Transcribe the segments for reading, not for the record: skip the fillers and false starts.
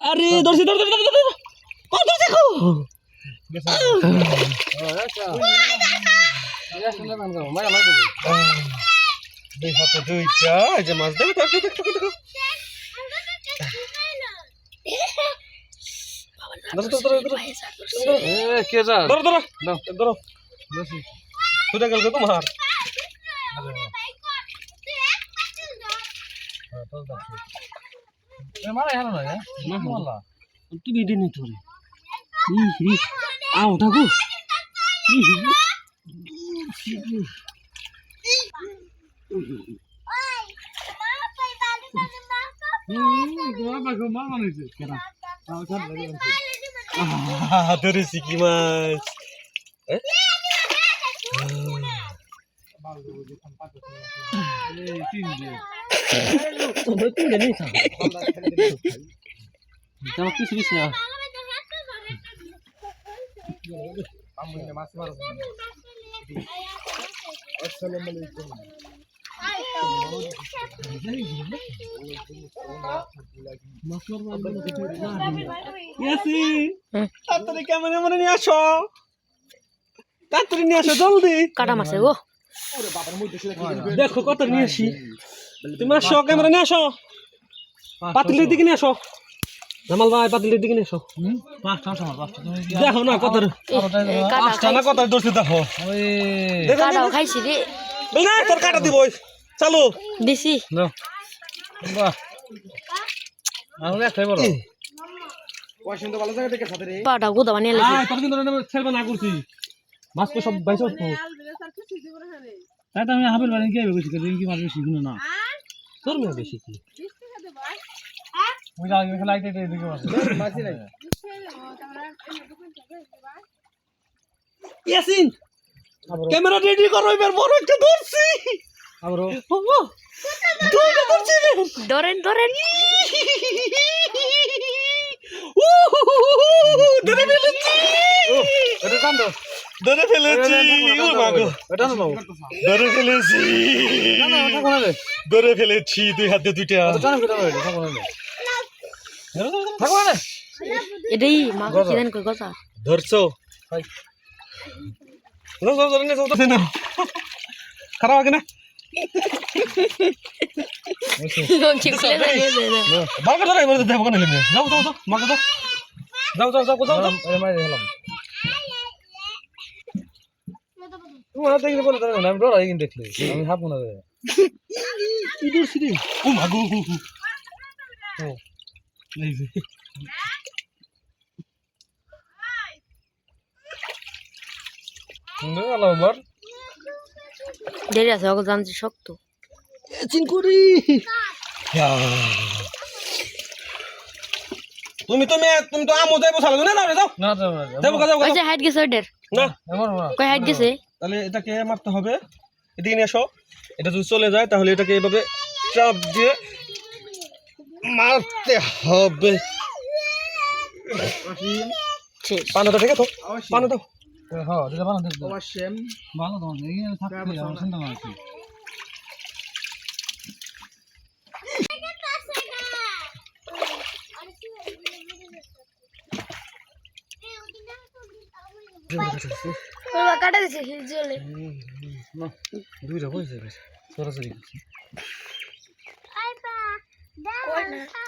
আরে ধরছি ধর ধর ধর ধর কত দেখো দুই হাতে দুইটা এই যে মাছ দেখো দেখো দেখো দেখো কে যা ধরো ধরো দাও ধরো তুই গেল তোমার মারা হেলো না মাল্লা তুমি দিন ধরে আও থাকো ধরেছি কি মাছ কিছু কিছু তাড়াতাড়ি ক্যামেরা মনে নিয়ে আসো তাড়াতাড়ি নিয়ে আসো জলদি কাটা মাছে গো দেখো কত নিয়ে আসি তুমি আসো ক্যামেরা নিয়ে আসো পাতিলের দিকে নিয়ে আসো জামাল ভাই পাতিলের দিকে নিয়ে আসো দেখো না কত পাঁচটা না কত ধরছি দেখো কাটাও খাইছি রে তোর কাটা দিব চালু দিছি পাটা গোদা বানিয়ে লেছি তোর কিন্তু ছেড়বা না করছি মাছ তো সব বাইছ তো তাই তো আমি হাবেল বাড়ি কি বেশি করে কি মাছ বেশি শুনো না তোর মেয়ে বেশি কি ওই আগে খেলা আইতে এদিকে মাছি নাই ইয়াসিন ক্যামেরা রেডি করো এবার বড় একটা ধরছি আবারো দুইটা ধরছি ধরেন ধরেন ধরে ফেলেছি এটা কান্দ ধরে ফেলেছি ও মাগো এটা না ধরে ফেলেছি না ওটা কোনা রে ধরে ফেলেছি দুই হাতে দুইটা ওটা জানো কি দাও এটা কোনা রে থাকো না এটাই মা কি দেন কই কথা ধরছো হাই না না খারাপ আগে না ঠিক করে দিয়ে দে না বাগা ধরে এবার দেব কোন নেবে যাও যাও যাও মাগা যাও যাও যাও যাও যাও আরে মাই দিলাম তুমি হাতে কি বলে দাও না আমি ডরাই কিন্তু দেখলি আমি হাবো না রে কি ধরছি রে ও মাগো ও এই যে না আলো মার দেরি আছে ওকে জানছি শক্ত চিনকুরি তুমি তো আমো যাইবো চালাবো না রে যাও না যাও যাবো যাও ওই যে হাইট গেছে ওইটার না আমার না কই হাইট গেছে তাহলে এটাকে মারতে হবে এদিকে নিয়ে আসো এটা যদি চলে যায় তাহলে এটাকে এভাবে চাপ দিয়ে মারতে হবে শেষ পানাটা ঠিক আছে পানা দাও হ্যাঁ এটা ভালো দেখো অবশ্যই ভালো তো এই থাকতে আমার চিন্তা না আছে বাবা কাটা দিছে চলে না দুইটা কই যাবে সরাসরি কই না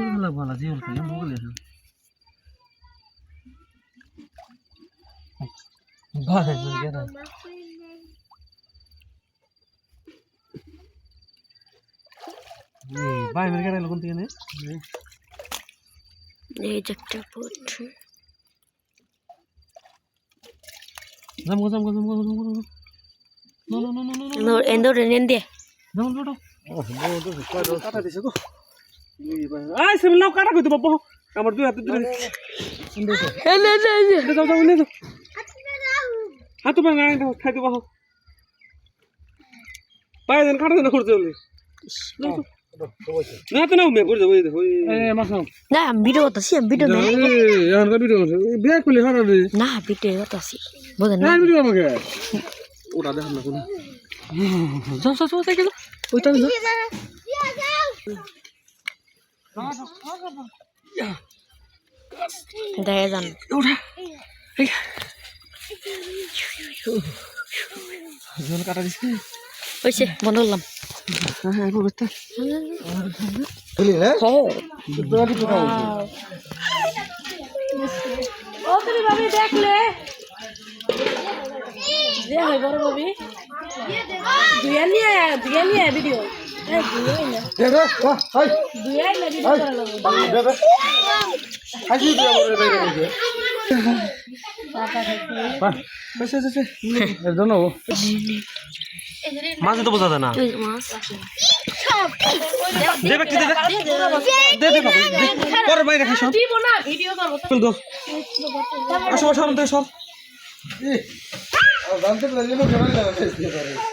ভালো ভালো জীবন খালি মোবাইল আছে ভালো লাগে না ভাই মেরে গেল কোন থেকে নে এই একটা পুট জাম নো নো এন্ডো রেন্ডে জাম নো কাটা দিছে গো আই সেমিল নাও কাটা কইতো বাবা আমার দুই হাতে ধরে এ নে যাও যাও নে যাও হাত পা না খাইতে বাহ পায় দেন কাটা দেন করতে বলে না তো নাও মে পড়ে যাবো এই মাছ নাও না ভিডিও করতেছি ভিডিও না এখন ভিডিও বিয়া করলে হারা রে না ভিডিও করতেছি বুঝেন না ভিডিও আমাকে ওটা দেখেন না কোন যাও যাও যাও সাইকেল ওইটা না দেখে যান ওটা জল কাটা দিছে হয়েছে বন্ধ করলাম হ্যাঁ বুঝতে ও তুমি ভাবি দেখলে যে হয় বড় ভাবি দুয়া নিয়ে ভিডিও দুয়া না ভিডিও করা লাগবে মাছ তো বোঝা যায় না দে ব্যক্তি দে দে পরে বাইরে খাই সব দিব না ভিডিও করব চল গো আসো আসো আমাদের সব জানতে পারলে